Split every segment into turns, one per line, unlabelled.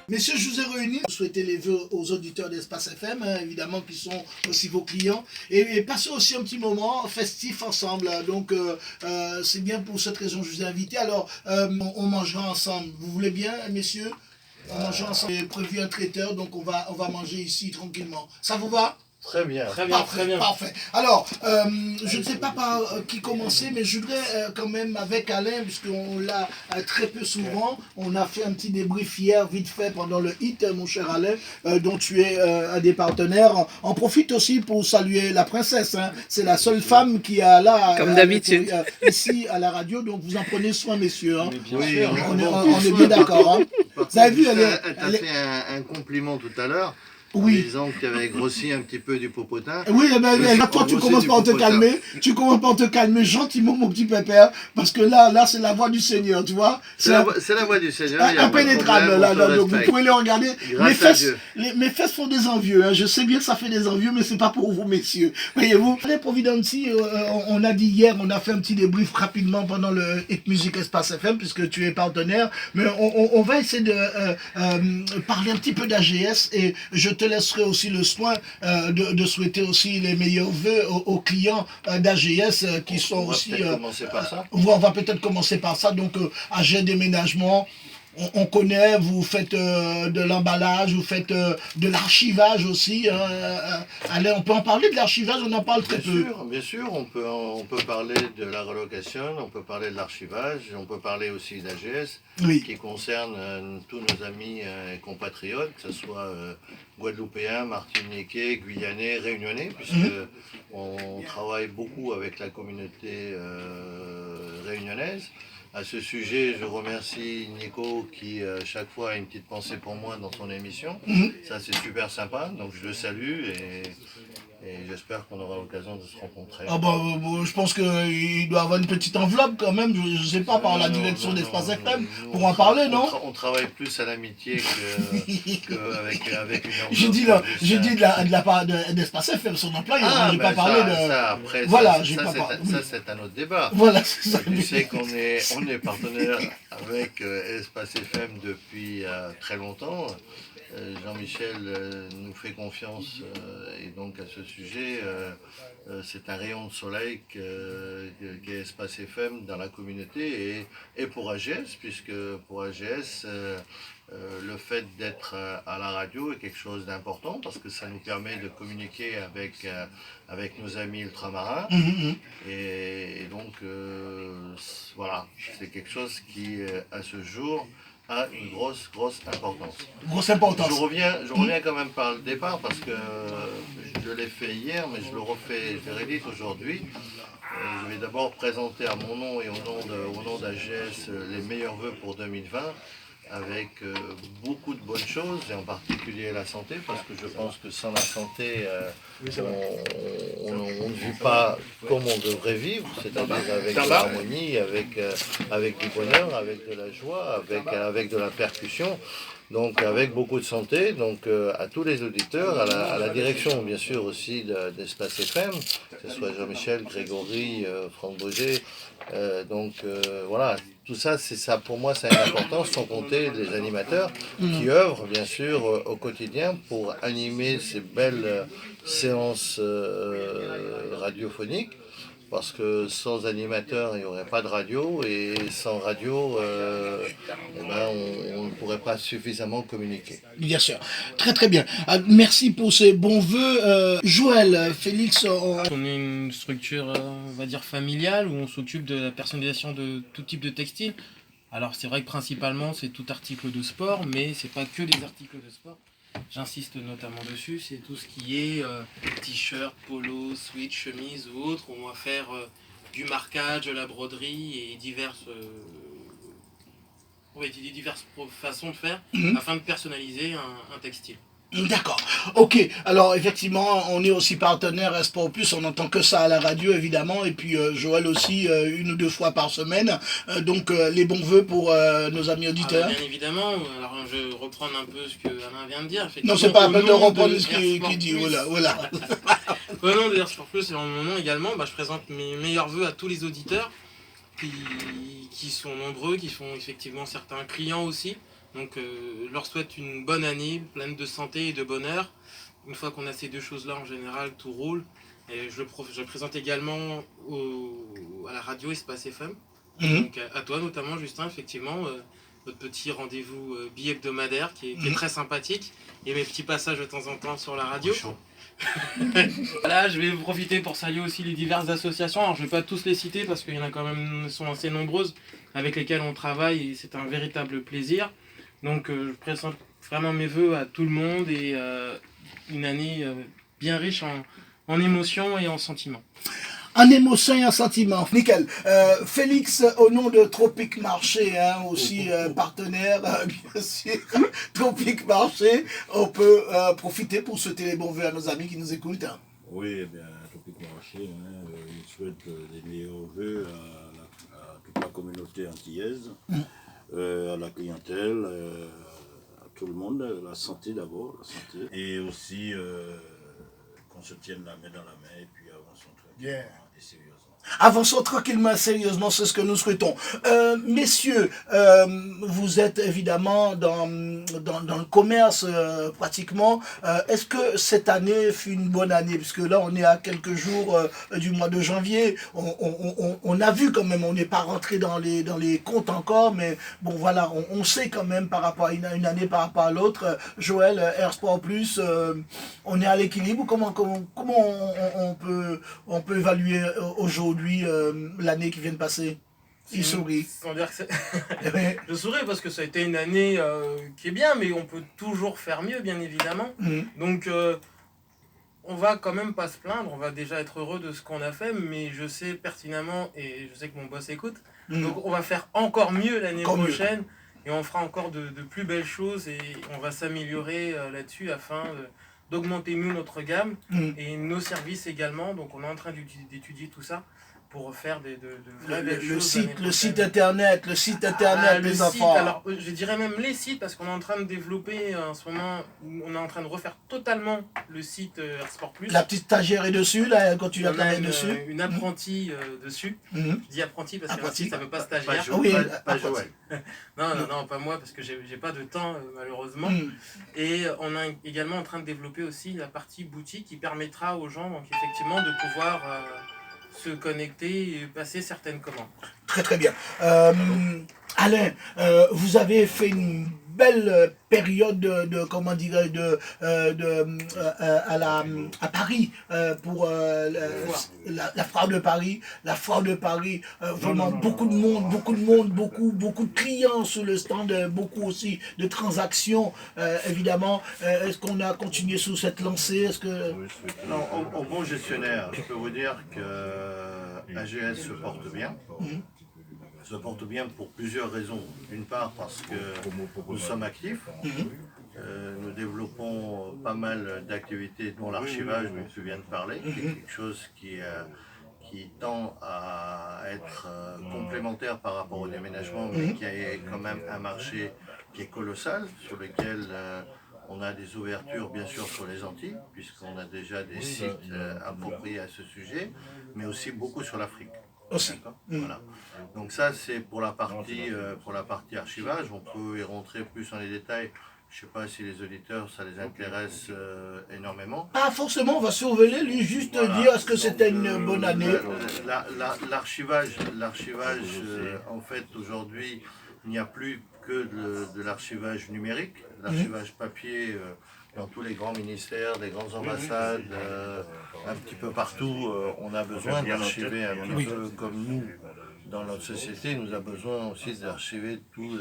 Messieurs, je vous ai réunis pour souhaiter les vœux aux auditeurs d'Espace FM, hein, évidemment, qui sont aussi vos clients, et passer aussi un petit moment festif ensemble. Donc, c'est bien pour cette raison que je vous ai invité. Alors, on mangera ensemble. Vous voulez bien, messieurs? On mangera ensemble. J'ai prévu un traiteur, donc on va manger ici tranquillement. Ça vous va?
Très bien.
Très bien,
Parfait,
très bien.
parfait. Alors, je ne sais pas par qui commencer, mais je voudrais quand même avec Alain, puisqu'on l'a très peu souvent, on a fait un petit débrief hier, vite fait, pendant le hit, mon cher Alain, dont tu es un des partenaires. On profite aussi pour saluer la princesse, hein. C'est la seule femme qui a là,
Comme d'habitude.
ici à la radio, donc vous en prenez soin, messieurs. Hein.
Oui,
On est bien d'accord. Hein. Vous avez vu,
elle t'a fait un compliment tout à l'heure. En
oui.
disant que tu avais grossi un petit peu du popotin.
Oui, ben, toi, tu commences par te calmer. Tu commences par te calmer gentiment, mon petit pépère. Parce que là, c'est la voix du Seigneur, tu vois.
C'est la voix du Seigneur.
Impénétrable, là. Donc, vous pouvez les regarder.
Grâce
Mes fesses font des envieux. Hein. Je sais bien que ça fait des envieux, mais c'est pas pour vous, messieurs. Voyez-vous, les Providenci, on a dit hier, on a fait un petit débrief rapidement pendant le Hit Music Espace FM, puisque tu es partenaire. Mais on va essayer de parler un petit peu d'AGS et je te laisserai aussi le soin de souhaiter aussi les meilleurs vœux aux clients d'AGS qui sont aussi...
commencer par ça.
On va peut-être commencer par ça. Donc, AG Déménagement, on connaît, vous faites de l'emballage, vous faites de l'archivage aussi. Allez, on peut en parler de l'archivage, on en parle très peu.
Bien sûr, on peut parler de la relocation, on peut parler de l'archivage, on peut parler aussi d'AGS,
oui.
Qui concerne tous nos amis et compatriotes, que ce soit guadeloupéens, martiniquais, guyanais, réunionnais, puisque on travaille beaucoup avec la communauté réunionnaise. À ce sujet, je remercie Nico qui, chaque fois, a une petite pensée pour moi dans son émission. Ça, c'est super sympa, donc je le salue et j'espère qu'on aura l'occasion de se rencontrer.
Ah je pense qu'il doit avoir une petite enveloppe quand même, je ne sais pas, par la direction d'Espace FM, pour en parler, non?
On travaille plus à l'amitié qu'avec une enveloppe.
J'ai dit de la part d'Espace FM, son employé, j'ai pas parlé de...
Ça, après,
voilà,
ça c'est un autre débat.
Voilà, c'est ça.
Tu sais qu'on est partenaire avec Espace FM depuis très longtemps. Jean-Michel nous fait confiance et donc à ce sujet, c'est un rayon de soleil qu'est Espace FM dans la communauté et pour AGS, puisque pour AGS, le fait d'être à la radio est quelque chose d'important parce que ça nous permet de communiquer avec nos amis ultramarins et donc voilà, c'est quelque chose qui à ce jour a une grosse importance.
Grosse importance.
Je reviens quand même par le départ parce que je l'ai fait hier, mais je le réédite aujourd'hui. Je vais d'abord présenter à mon nom et au nom d'AGS les meilleurs vœux pour 2020 avec beaucoup de bonnes choses et en particulier la santé parce que je pense que sans la santé on ne vit pas comme on devrait vivre, c'est-à-dire avec de l'harmonie, avec du bonheur, avec de la joie, avec de la percussion. Donc avec beaucoup de santé, donc à tous les auditeurs, à la direction bien sûr aussi d'Espace FM, que ce soit Jean-Michel, Grégory, Franck Boger, voilà, tout ça, c'est ça pour moi, ça a une importance, sans compter les animateurs qui œuvrent bien sûr au quotidien pour animer ces belles séances radiophoniques. Parce que sans animateur, il n'y aurait pas de radio, et sans radio, on ne pourrait pas suffisamment communiquer.
Bien sûr. Très très bien. Merci pour ces bons vœux. Joël, Félix...
On est une structure, on va dire, familiale, où on s'occupe de la personnalisation de tout type de textile. Alors c'est vrai que principalement, c'est tout article de sport, mais c'est pas que des articles de sport. J'insiste notamment dessus, c'est tout ce qui est t-shirt, polo, sweat, chemise ou autre. On va faire du marquage, de la broderie et diverses façons de faire afin de personnaliser un textile.
D'accord. Ok. Alors effectivement, on est aussi partenaire Sport Plus. On n'entend que ça à la radio évidemment. Et puis Joël aussi 1 ou 2 fois par semaine. Donc les bons vœux pour nos amis auditeurs.
Bien évidemment. Alors je vais reprendre un peu ce que Alain vient de dire.
Non, c'est pas à peine de reprendre ce qu'il dit. Voilà.
Au nom de Sport Plus et en mon nom également, je présente mes meilleurs vœux à tous les auditeurs qui sont nombreux, qui sont effectivement certains clients aussi. Donc leur souhaite une bonne année, pleine de santé et de bonheur. Une fois qu'on a ces deux choses-là, en général, tout roule. Et je le présente également à la radio Espace FM. Donc à toi notamment, Justin, effectivement, votre petit rendez-vous bi-hebdomadaire qui est très sympathique. Et mes petits passages de temps en temps sur la radio. Voilà, je vais profiter pour saluer aussi les diverses associations. Alors je ne vais pas tous les citer parce qu'il y en a quand même, sont assez nombreuses avec lesquelles on travaille et c'est un véritable plaisir. Donc je présente vraiment mes voeux à tout le monde et une année bien riche en émotions et en sentiments.
En émotion et en sentiment. Nickel. Félix, au nom de Tropic Marché, hein, aussi partenaire, bien sûr, Tropic Marché, on peut profiter pour souhaiter les bons vœux à nos amis qui nous écoutent. Hein.
Oui, eh bien, Tropic Marché, hein, il souhaite les meilleurs vœux à toute la communauté antillaise, à la clientèle, à tout le monde, la santé d'abord, la santé, et aussi qu'on se tienne la main dans la main et puis avançons tranquillement et sérieusement.
Avançons tranquillement et sérieusement, c'est ce que nous souhaitons. Messieurs, vous êtes évidemment dans le commerce pratiquement. Est-ce que cette année fut une bonne année? Puisque là, on est à quelques jours du mois de janvier. On a vu quand même, on n'est pas rentré dans les comptes encore, mais bon voilà, on sait quand même par rapport à une année par rapport à l'autre. Joël, Air Sport Plus, on est à l'équilibre. Comment on peut évaluer aujourd'hui l'année qui vient de passer? Il sourit.
Je souris parce que ça a été une année qui est bien, mais on peut toujours faire mieux, bien évidemment. Donc, on va quand même pas se plaindre, on va déjà être heureux de ce qu'on a fait, mais je sais pertinemment, et je sais que mon boss écoute, donc on va faire encore mieux l'année prochaine, et on fera encore de plus belles choses, et on va s'améliorer là-dessus afin d'augmenter nous notre gamme, et nos services également, donc on est en train d'étudier tout ça, pour faire de vraies belles choses.
Le site internet, les enfants.
Alors, je dirais même les sites, parce qu'on est en train de développer en ce moment, on est en train de refaire totalement le site Air Sport Plus.
La petite stagiaire est dessus, là, quand tu la travailles dessus.
Une apprentie dessus. Je dis apprenti parce que ça ne veut pas stagiaire.
Pas Joël.
Non, pas moi, parce que j'ai pas de temps, malheureusement. Et on est également en train de développer aussi la partie boutique qui permettra aux gens, donc effectivement, de pouvoir se connecter et passer certaines commandes.
Très très bien. Alain, vous avez fait une belle période à Paris pour la foire de Paris. La foire de Paris, vraiment beaucoup de monde, beaucoup de clients sur le stand, beaucoup aussi de transactions, évidemment. Est-ce qu'on a continué sous cette lancée? Est-ce que...
Non, au bon gestionnaire, je peux vous dire que AGS se porte bien. Se porte bien pour plusieurs raisons. D'une part parce que nous sommes actifs, nous développons pas mal d'activités dont l'archivage dont tu viens de parler, qui est quelque chose qui tend à être complémentaire par rapport au déménagement, mais qui a quand même un marché qui est colossal, sur lequel on a des ouvertures bien sûr sur les Antilles, puisqu'on a déjà des sites appropriés à ce sujet, mais aussi beaucoup sur l'Afrique.
Aussi.
Voilà. Donc ça c'est pour la partie archivage. On peut y rentrer plus dans les détails. Je ne sais pas si les auditeurs ça les intéresse énormément.
Pas forcément, on va surveiller, lui juste dire est-ce que c'était une bonne année.
L'archivage, en fait aujourd'hui il n'y a plus que de l'archivage numérique, l'archivage papier. Dans tous les grands ministères, des grandes ambassades, un petit peu partout, on a besoin d'archiver un petit peu comme nous, dans notre société, nous avons besoin aussi d'archiver tous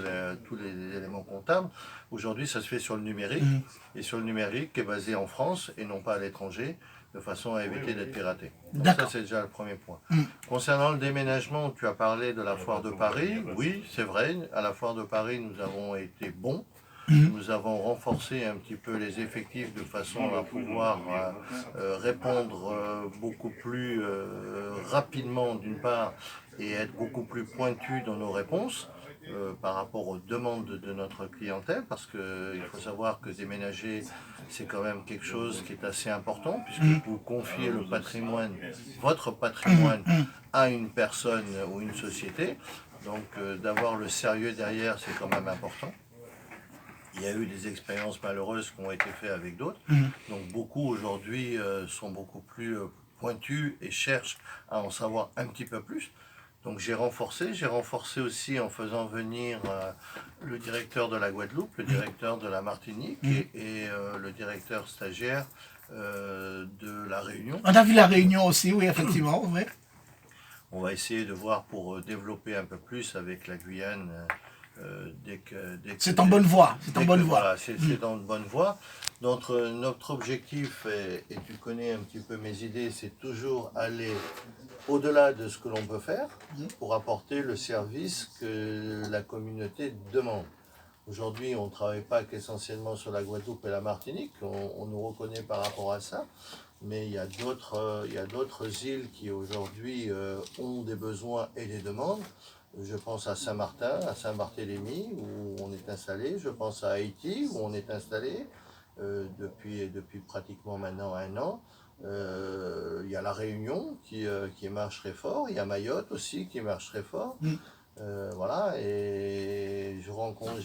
les éléments comptables. Aujourd'hui, ça se fait sur le numérique, et sur le numérique qui est basé en France et non pas à l'étranger, de façon à éviter d'être piraté. Donc ça, c'est déjà le premier point. Concernant le déménagement, tu as parlé de la foire de Paris. Oui, c'est vrai, à la foire de Paris, nous avons été bons. Nous avons renforcé un petit peu les effectifs de façon à pouvoir répondre beaucoup plus rapidement d'une part et être beaucoup plus pointu dans nos réponses par rapport aux demandes de notre clientèle, parce qu'il faut savoir que déménager c'est quand même quelque chose qui est assez important puisque vous confiez le patrimoine, votre patrimoine à une personne ou une société, donc d'avoir le sérieux derrière c'est quand même important. Il y a eu des expériences malheureuses qui ont été faites avec d'autres. Donc beaucoup aujourd'hui sont beaucoup plus pointus et cherchent à en savoir un petit peu plus. Donc j'ai renforcé aussi en faisant venir le directeur de la Guadeloupe, le directeur de la Martinique et le directeur stagiaire de la Réunion.
On a vu la Réunion aussi, oui, effectivement. Ouais.
On va essayer de voir pour développer un peu plus avec la Guyane.
C'est en bonne voie. C'est en bonne voie.
Voilà, c'est en bonne voie. Donc notre objectif, et tu connais un petit peu mes idées, c'est toujours aller au-delà de ce que l'on peut faire pour apporter le service que la communauté demande. Aujourd'hui, on ne travaille pas qu'essentiellement sur la Guadeloupe et la Martinique, on nous reconnaît par rapport à ça, mais il y a d'autres îles qui aujourd'hui ont des besoins et des demandes. Je pense à Saint-Martin, à Saint-Barthélemy, où on est installé. Je pense à Haïti, où on est installé depuis pratiquement maintenant 1 an. Il y a la Réunion qui marche très fort. Il y a Mayotte aussi qui marche très fort. Voilà, et j'ai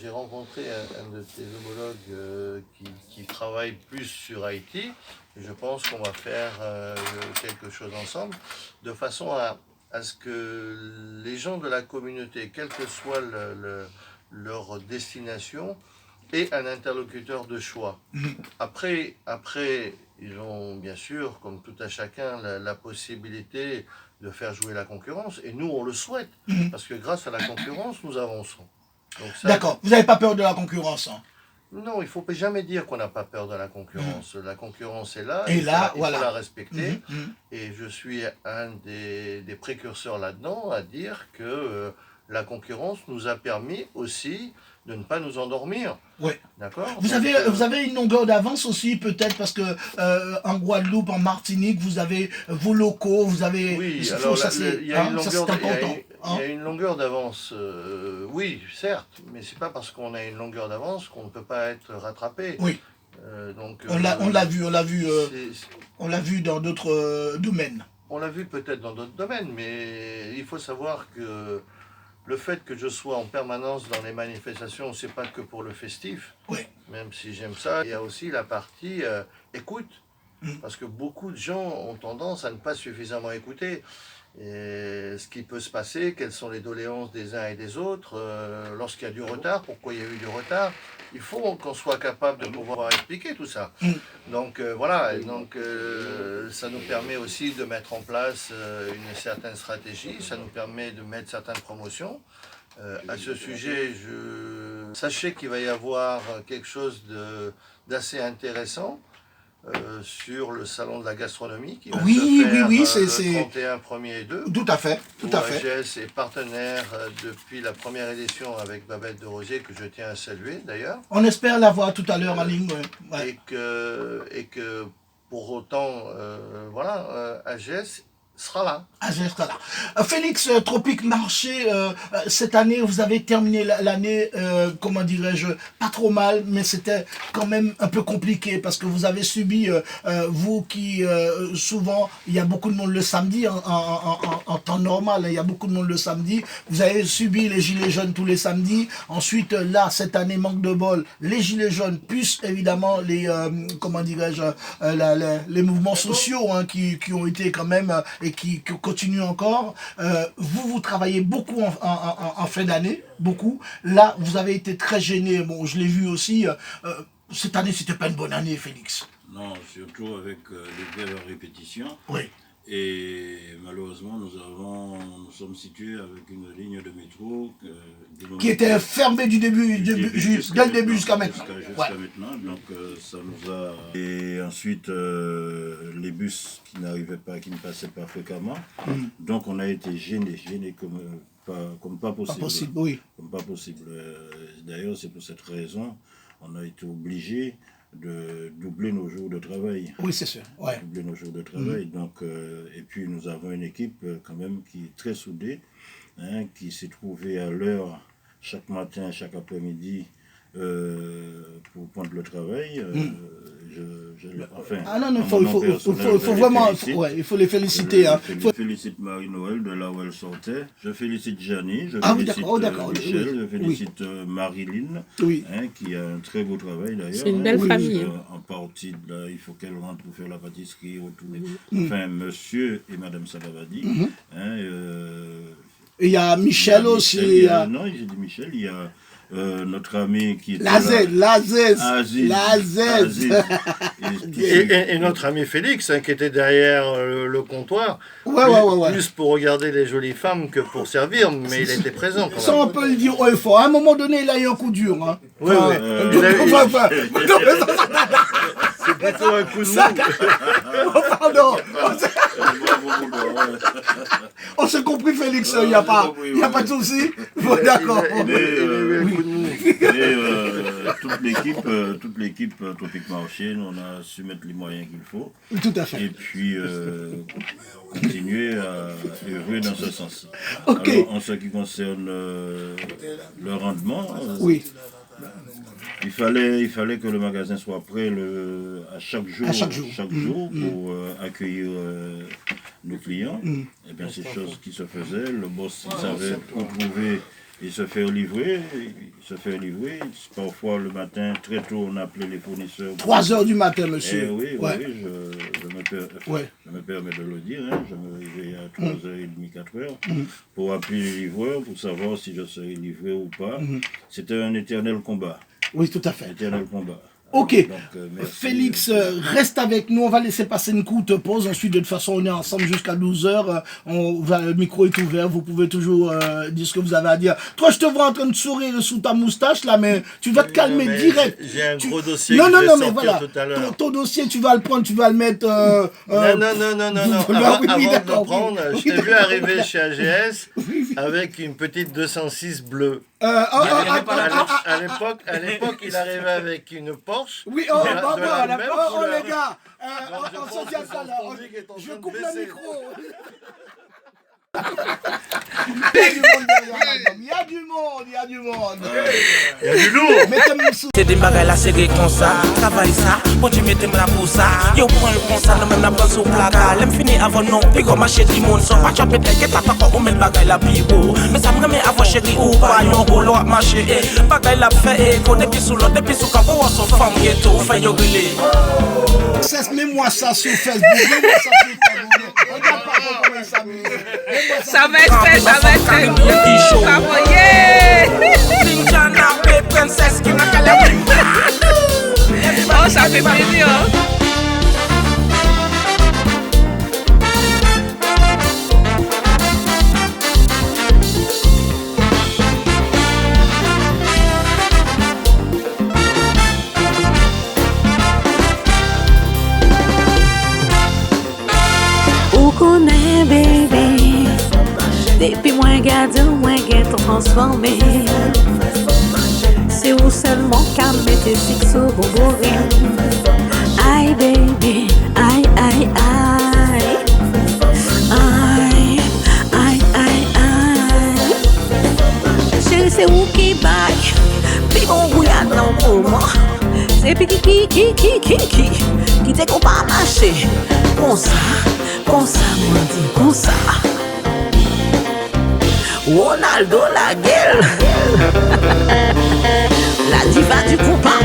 rencontré un de tes homologues qui travaille plus sur Haïti. Et je pense qu'on va faire quelque chose ensemble, de façon à ce que les gens de la communauté, quelle que soit leur destination, aient un interlocuteur de choix. Après, ils ont bien sûr, comme tout à chacun, la possibilité de faire jouer la concurrence, et nous on le souhaite, parce que grâce à la concurrence, nous avançons.
D'accord, vous n'avez pas peur de la concurrence, hein?
Non, il ne faut jamais dire qu'on n'a pas peur de la concurrence. La concurrence est là,
et là,
il faut la respecter. Et je suis un des précurseurs là-dedans à dire que la concurrence nous a permis aussi de ne pas nous endormir.
Oui.
D'accord.
Vous avez une longueur d'avance aussi, peut-être, parce que en Guadeloupe, en Martinique, vous avez vos locaux, vous avez...
Oui, alors il y a une
important.
longueur d'avance, oui, certes, mais c'est pas parce qu'on a une longueur d'avance qu'on ne peut pas être rattrapé.
Oui.
Donc,
on l'a vu dans d'autres domaines.
On l'a vu peut-être dans d'autres domaines, mais il faut savoir que le fait que je sois en permanence dans les manifestations, c'est pas que pour le festif,
oui.
Même si j'aime ça. Il y a aussi la partie écoute, parce que beaucoup de gens ont tendance à ne pas suffisamment écouter. Et ce qui peut se passer, quelles sont les doléances des uns et des autres, lorsqu'il y a du retard, pourquoi il y a eu du retard. Il faut qu'on soit capable de pouvoir expliquer tout ça. Donc voilà, donc, ça nous permet aussi de mettre en place une certaine stratégie, ça nous permet de mettre certaines promotions. À ce sujet, sachez qu'il va y avoir quelque chose d'assez intéressant sur le salon de la gastronomie qui va se faire le 31, 1er et 2.
Tout à fait, tout à fait.
AGS est partenaire depuis la première édition avec Babette de Rosier, que je tiens à saluer d'ailleurs.
On espère la voir tout à l'heure en ligne. Ouais.
Et que pour autant, voilà, AGS sera là.
Félix, Tropique Marché, cette année, vous avez terminé l'année, comment dirais-je, pas trop mal, mais c'était quand même un peu compliqué parce que vous avez subi, vous qui, souvent, il y a beaucoup de monde le samedi, en temps normal, il y a beaucoup de monde le samedi, vous avez subi les gilets jaunes tous les samedis, ensuite, là, cette année, manque de bol, les gilets jaunes, plus évidemment les, comment dirais-je, les mouvements sociaux hein, qui ont été quand même... et qui continue encore. Vous travaillez beaucoup en fin d'année, beaucoup. Là, vous avez été très gêné. Bon, je l'ai vu aussi. Cette année, c'était pas une bonne année, Félix.
Non, surtout avec les grèves à répétition.
Oui.
Et malheureusement, nous sommes situés avec une ligne de métro
qui était fermée du début, jusqu'à maintenant.
Jusqu'à maintenant, donc ça nous a... Et ensuite, les bus qui ne passaient pas fréquemment. Donc on a été gênés comme pas possible.
Pas possible, oui.
Comme pas possible. D'ailleurs, c'est pour cette raison, on a été obligés de doubler nos jours de travail.
Oui, c'est sûr. Ouais.
Doubler nos jours de travail. Donc, et puis nous avons une équipe quand même qui est très soudée, hein, qui s'est trouvée à l'heure chaque matin, chaque après-midi pour prendre le travail.
Ah non, il faut vraiment, il faut les féliciter.
Je félicite Marie-Noël de là où elle sortait. Je félicite Janie, je félicite Michel, je félicite Marilyn, qui a un très beau travail d'ailleurs.
C'est une belle famille.
En partie, là, il faut qu'elle rentre pour faire la pâtisserie autour. Enfin, monsieur et madame Salabadi.
Et il y a Michel aussi.
Non, j'ai dit Michel, il y a notre ami qui était
Aziz.
Et notre ami Félix, qui était derrière le comptoir, plus pour regarder les jolies femmes que pour servir, mais il était présent quand même.
Ça, on peut le dire haut et fort. À un moment donné, il a eu un coup dur. Hein.
Oui. C'est plutôt un coup de mou.
Pardon. On s'est compris, Félix, il n'y a pas de souci. D'accord.
Toute l'équipe Tropique Marché, on a su mettre les moyens qu'il faut.
Tout à fait.
Et puis continuer à œuvrer dans ce sens.
Okay.
Alors, en ce qui concerne le rendement, il fallait que le magasin soit prêt à chaque jour pour accueillir nos clients. Et bien, c'est chose qui se faisait. Le boss savait où trouver et se faire livrer. Parfois, le matin, très tôt, on appelait les fournisseurs.
3h du matin, monsieur.
Je me permets de le dire. Je me réveillais à 3h30, 4h pour appeler les livreurs, pour savoir si je serais livré ou pas. C'était un éternel combat.
Oui, tout à fait.
Éternel combat.
Ok,
donc,
Félix, reste avec nous, on va laisser passer une courte pause, ensuite de toute façon on est ensemble jusqu'à 12h, le micro est ouvert, vous pouvez toujours dire ce que vous avez à dire. Toi je te vois en train de sourire sous ta moustache là, mais tu vas te calmer direct.
J'ai un gros dossier que je vais sortir tout à l'heure.
Ton dossier tu vas le prendre, tu vas le mettre...
Non, avant de le prendre, je t'ai vu arriver chez AGS avec une petite 206 bleue. À l'époque, il arrivait avec une Porsche.
Oui, les gars, on s'en dit à ça là. Je coupe le micro. Il y a du monde.
Il y a du lourd.
C'est des bagages là, c'est comme ça. Travaille ça, bon tu mettez là pour ça. Yo prends le ça, non même la place au placard. L'aime fini avant non, puis comme marché du monde. Sans pas choper tel que t'as pas encore mettre bagages là puis beau. Mais ça me remet avant chérie ou pas, yon rôle à marcher. Bagages là fait, qu'on depuis sous l'autre, depuis sous capot, on s'en femme ghetto, fait yo griller.
Mets-moi ça sur Facebook, mets-moi ça sur Facebook. Regarde pas comment ça m'amuse.
Ça va être fait, ça va être fait. Ça va y Oh, ça fait plaisir.
Ou connaît bébé, depuis moi gardé, moi j'ai transformé. C'est où seulement qu'à mettre fixe au bon aïe baby, aïe aïe aïe, aïe aïe aïe aïe. Chérie c'est où qui baille, puis on bouillade dans le moment. C'est puis qui t'es qu'on pas marcher. Comme ça, moi dit, comme ça. Ronaldo la gueule. La diva du compas.